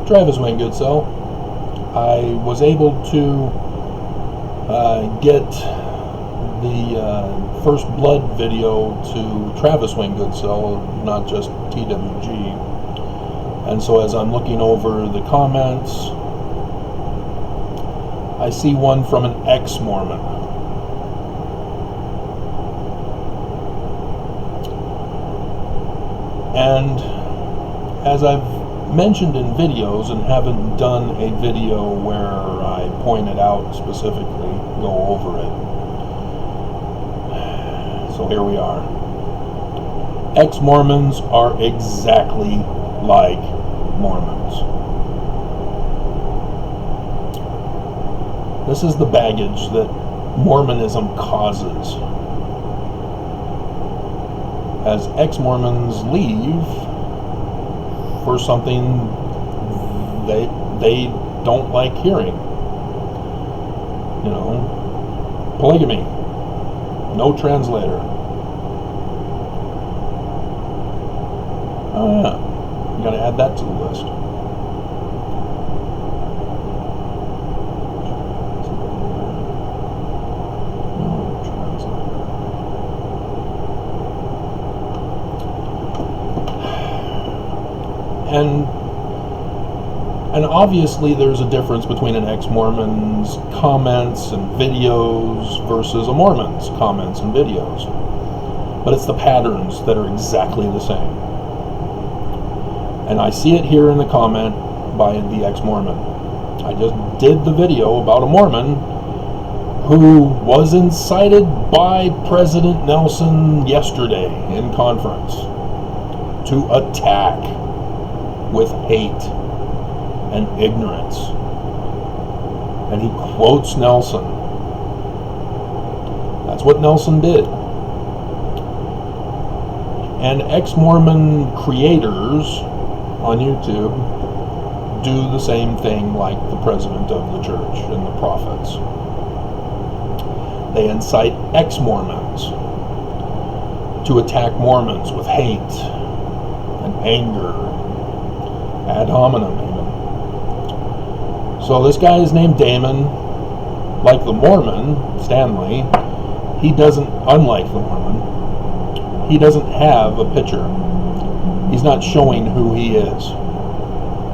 Travis Wayne Goodsell. I was able to get the First Blood video to Travis Wayne Goodsell, not just TWG. And so as I'm looking over the comments, I see one from an ex-Mormon. And as I've mentioned in videos and haven't done a video where I point it out specifically, go over it. So here we are. Ex-Mormons are exactly like Mormons. This is the baggage that Mormonism causes. As ex-Mormons leave for something they don't like hearing. You know, polygamy, no translator. Oh yeah, you gotta add that to the list. And obviously there's a difference between an ex-Mormon's comments and videos versus a Mormon's comments and videos. But it's the patterns that are exactly the same. And I see it here in the comment by the ex-Mormon. I just did the video about a Mormon who was incited by President Nelson yesterday in conference to attack with hate and ignorance. And he quotes Nelson. That's what Nelson did. And ex-Mormon creators on YouTube do the same thing like the president of the church and the prophets. They incite ex-Mormons to attack Mormons with hate and anger, ad hominem even. So this guy is named Damon. Like the Mormon, Stanley, he doesn't, unlike the Mormon, he doesn't have a picture. He's not showing who he is.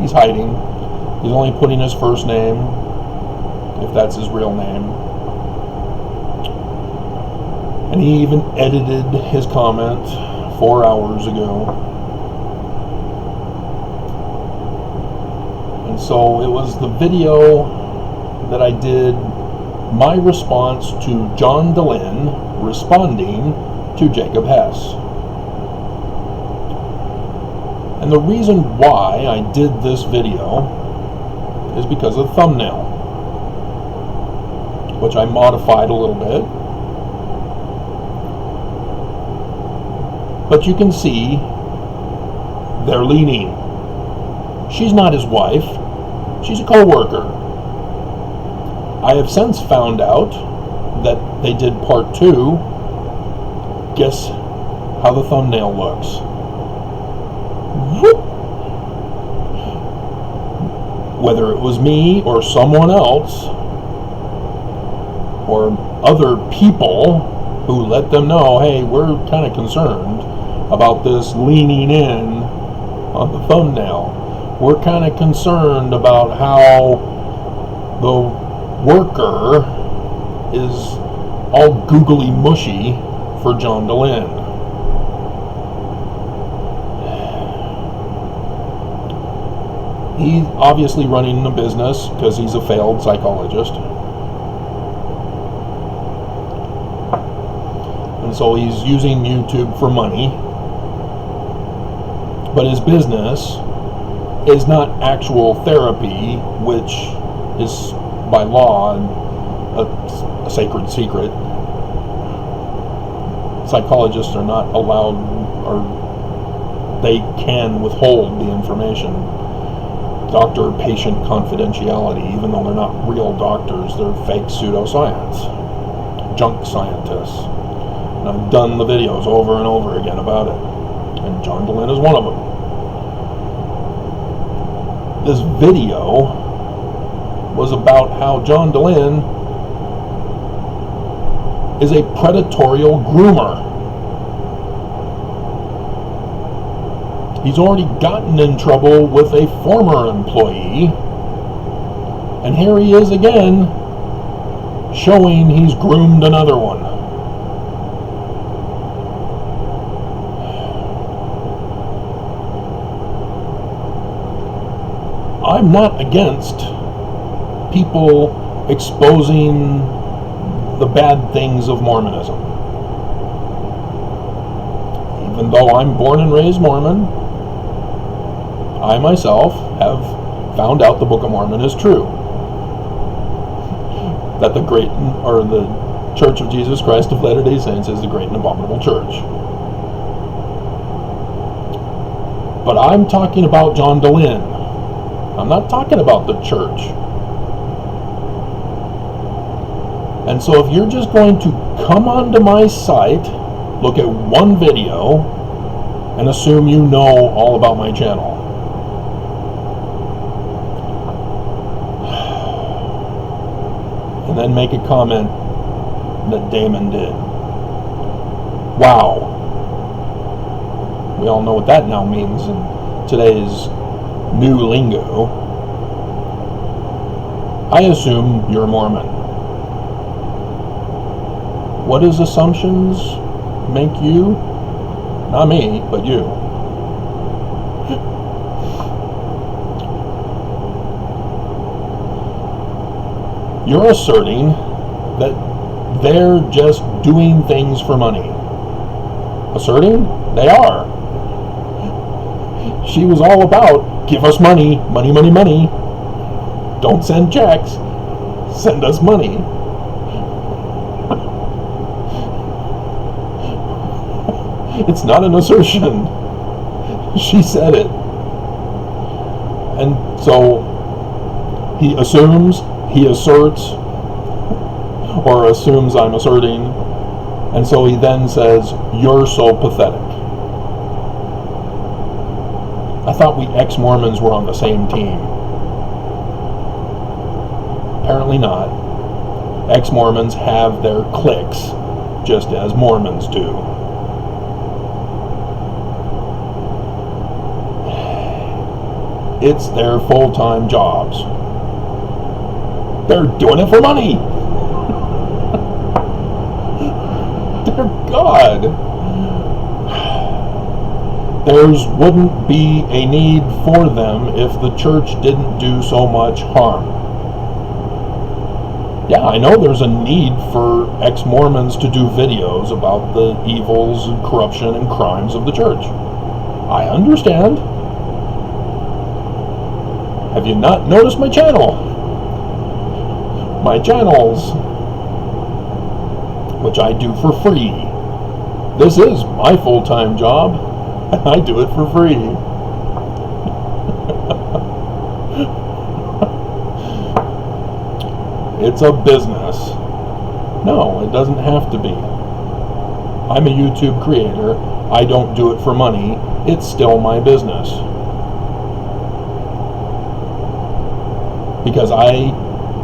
He's hiding. He's only putting his first name, if that's his real name. And he even edited his comment 4 hours ago. And so it was the video that I did, my response to John Dehlin responding to Jacob Hess. And the reason why I did this video is because of the thumbnail, which I modified a little bit. But you can see they're leaning. She's not his wife. She's a co-worker. I have since found out that they did part 2. Guess how the thumbnail looks. Whoop. Whether it was me or someone else or other people who let them know, hey, we're kind of concerned about this leaning in on the thumbnail. We're kind of concerned about how the worker is all googly mushy for John Dehlin. He's obviously running a business because he's a failed psychologist. And so he's using YouTube for money. But his business is not actual therapy, which is by law a sacred secret. Psychologists are not allowed, or they can withhold the information. Doctor-patient confidentiality, even though they're not real doctors, they're fake pseudoscience, junk scientists. And I've done the videos over and over again about it. And John Dehlin is one of them. this video was about how John Dehlin is a predatorial groomer. He's already gotten in trouble with a former employee, and here he is again, showing he's groomed another one. I'm not against people exposing the bad things of Mormonism. Even though I'm born and raised Mormon, I myself have found out the Book of Mormon is true. That the Church of Jesus Christ of Latter-day Saints is the great and abominable church. But I'm talking about John Dehlin. I'm not talking about the church. And so if you're just going to come onto my site, look at one video, and assume you know all about my channel, and then make a comment that Damon did. Wow. We all know what that now means in today's new lingo. I assume you're Mormon. What does assumptions make you? Not me, but you. You're asserting that they're just doing things for money. Asserting? They are. She was all about, give us money, money, money, money. Don't send checks. Send us money. It's not an assertion. She said it. And so he assumes, he asserts, or assumes I'm asserting, and so he then says, you're so pathetic. I thought we ex-Mormons were on the same team. Apparently not. Ex-Mormons have their cliques, just as Mormons do. It's their full-time jobs. They're doing it for money. Dear God. There wouldn't be a need for them if the church didn't do so much harm. Yeah, I know there's a need for ex-Mormons to do videos about the evils and corruption and crimes of the church. I understand. Have you not noticed my channel? My channels, which I do for free. This is my full-time job, and I do it for free. It's a business. No, it doesn't have to be. I'm a YouTube creator. I don't do it for money. It's still my business. Because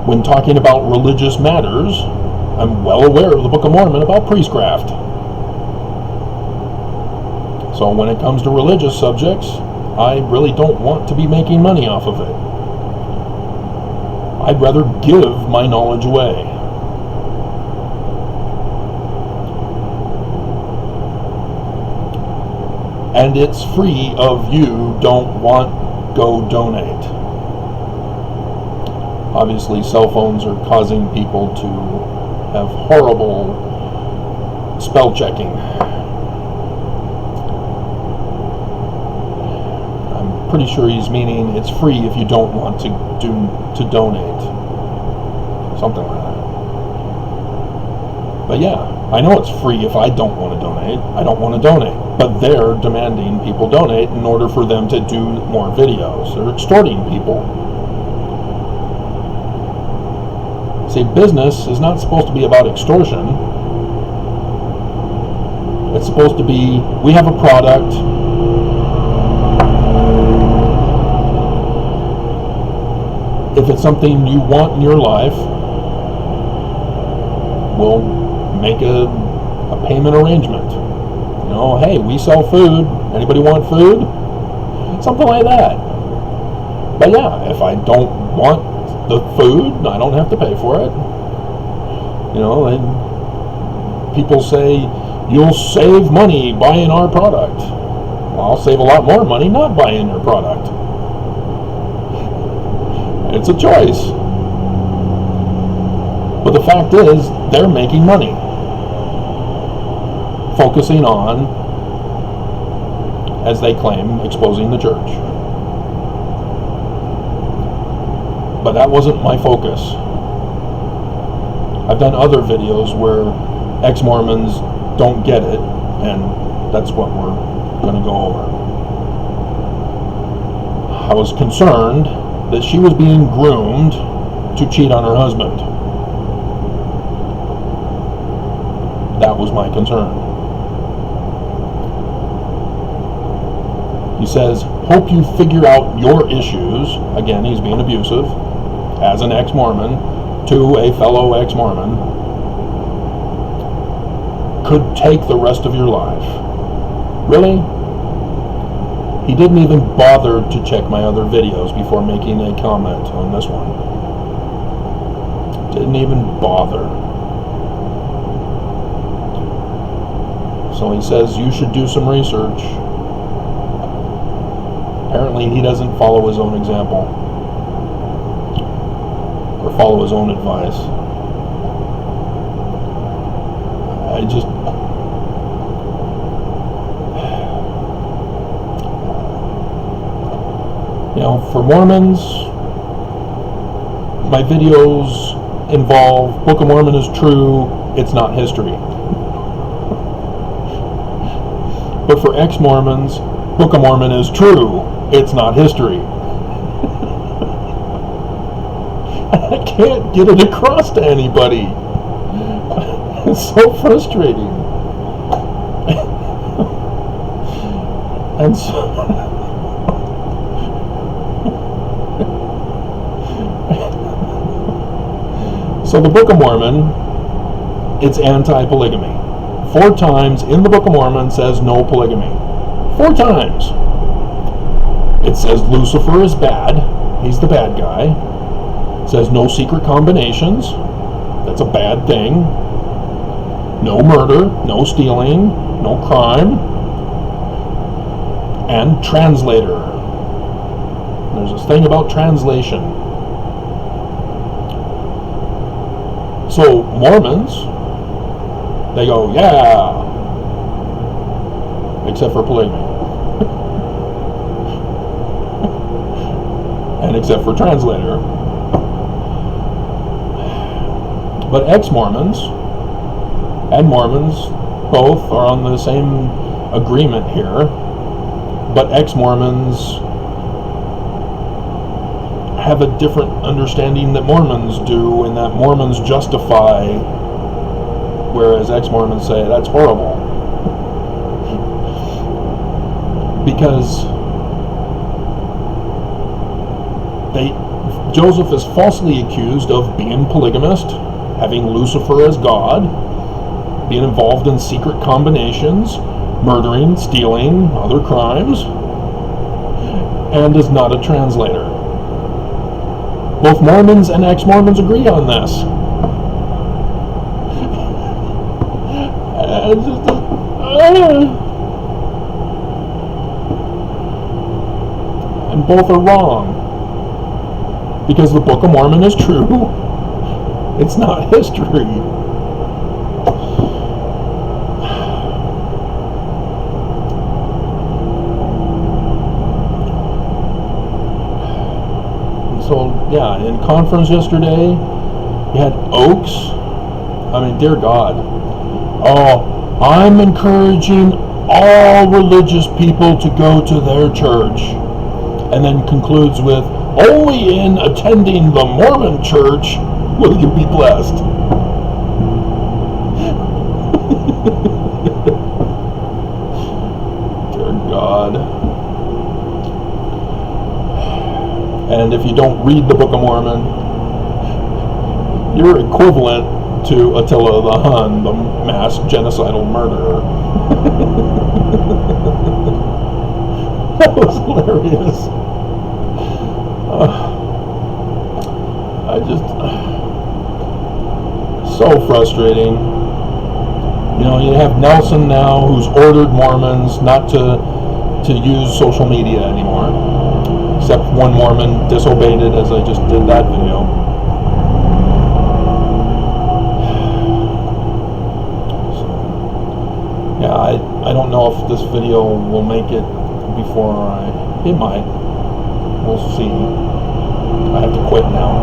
when talking about religious matters, I'm well aware of the Book of Mormon about priestcraft. So when it comes to religious subjects, I really don't want to be making money off of it. I'd rather give my knowledge away. And it's free of you don't want, go donate. Obviously, cell phones are causing people to have horrible spell checking. I'm pretty sure he's meaning it's free if you don't want to donate. Something like that. But yeah, I know it's free if I don't want to donate. I don't want to donate. But they're demanding people donate in order for them to do more videos. They're extorting people. See, business is not supposed to be about extortion. It's supposed to be, we have a product, if it's something you want in your life, we'll make a payment arrangement. You know, hey, we sell food. Anybody want food? Something like that. But yeah, if I don't want the food, I don't have to pay for it. You know, and people say, you'll save money buying our product. Well, I'll save a lot more money not buying your product. It's a choice. But the fact is, they're making money, focusing on, as they claim, exposing the church. But that wasn't my focus. I've done other videos where ex-Mormons don't get it, and that's what we're going to go over. I was concerned that she was being groomed to cheat on her husband. That was my concern. He says, hope you figure out your issues. Again, he's being abusive as an ex-Mormon to a fellow ex-Mormon. Could take the rest of your life. Really? He didn't even bother to check my other videos before making a comment on this one. Didn't even bother. So he says you should do some research. Apparently he doesn't follow his own example or follow his own advice. I just, you know, for Mormons, my videos involve Book of Mormon is true, it's not history. But for ex-Mormons, Book of Mormon is true, it's not history. I can't get it across to anybody. It's so frustrating. And so the Book of Mormon, it's anti-polygamy. 4 times in the Book of Mormon says no polygamy. 4 times. It says Lucifer is bad. He's the bad guy. It says no secret combinations. That's a bad thing. No murder, no stealing, no crime. And translator. There's this thing about translation. So Mormons, they go, yeah, except for polygamy. And except for translator. But ex-Mormons and Mormons both are on the same agreement here, but ex-Mormons have a different understanding that Mormons do, and that Mormons justify, whereas ex-Mormons say that's horrible. Because Joseph is falsely accused of being polygamist, having Lucifer as God, being involved in secret combinations, murdering, stealing, other crimes, and is not a translator. Both Mormons and ex-Mormons agree on this. And both are wrong. Because the Book of Mormon is true. It's not history. So, yeah, in conference yesterday, we had Oaks. I mean, dear God. Oh, I'm encouraging all religious people to go to their church. And then concludes with, only in attending the Mormon church will you be blessed. Dear God. And if you don't read the Book of Mormon, you're equivalent to Attila the Hun, the mass genocidal murderer. That was hilarious. I just... so frustrating. You know, you have Nelson now, who's ordered Mormons not to use social media anymore. Except one Mormon disobeyed it, as I just did that video. So, yeah, I don't know if this video will make it before it might. We'll see. I have to quit now.